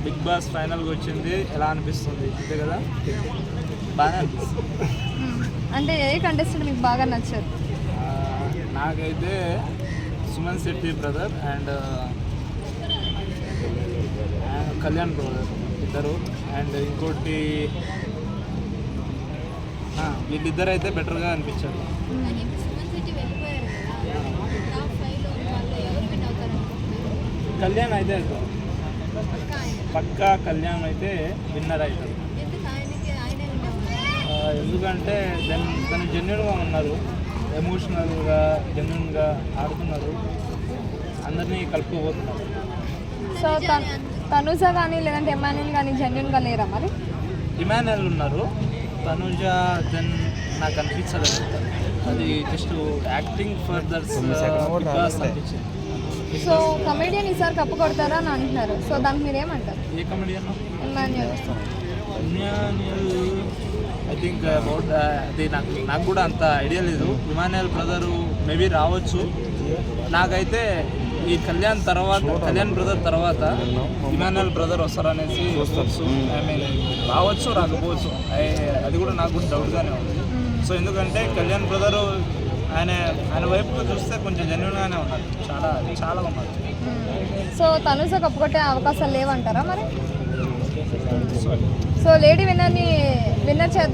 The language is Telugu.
బిగ్ బాస్ ఫైనల్కి వచ్చింది, ఎలా అనిపిస్తుంది అంతే కదా? బాగా అనిపిస్తుంది. అంటే ఏ కంటెస్టెంట్ మీకు బాగా నచ్చారు? నాకైతే Suman Shetty brother and Kalyan brother ఇద్దరు, అండ్ ఇంకోటి వీళ్ళిద్దరు అయితే బెటర్గా అనిపించారు. కళ్యాణ్ అయితే పక్కా కళ్యాణ్ అయితే విన్నర్ అవుతారు. ఎందుకంటే తను జెన్యున్గా ఉన్నారు, ఎమోషనల్గా జెన్యున్గా ఆడుతున్నారు, అందరినీ కలుపుకోబోతున్నారు. సో తనుజ కానీ లేదంటే ఎమాన్యుల్ కానీ జెన్యున్గా లేరా మరి? ఇమాన్యుల్ ఉన్నారు, తనుజ దెన్ నాకు అనిపించలేదు, అది జస్ట్ యాక్టింగ్ ఫర్ దట్స్ అనిపించింది. సో కమెడియన్ ఈసారి కప్పు కొడతారా అని అంటున్నారు, సో దానికి మీరు ఏమంటారు? ఏ comedian? Emmanuel. I think about అది నాకు కూడా అంత ఐడియా లేదు. ఇమాన్యుల్ బ్రదరు మేబీ రావచ్చు. నాకైతే ఈ కళ్యాణ్ బ్రదర్ తర్వాత ఇమాన్యుల్ బ్రదర్ వస్తారనేసి వస్తు, ఐ మీన్ రావచ్చు రాకపోవచ్చు, అది కూడా నాకు కూడా డౌట్గానే ఉంది. సో ఎందుకంటే కళ్యాణ్ బ్రదరు ఆయన వైపు చూస్తే కొంచెం జెన్యున్గానే ఉన్నారు, చాలా ఉన్నారు. సో తనుజ కప్పు కొట్టే అవకాశాలు లేవంటారా మరి? సో లేడీ విన్నర్ చేద్దాం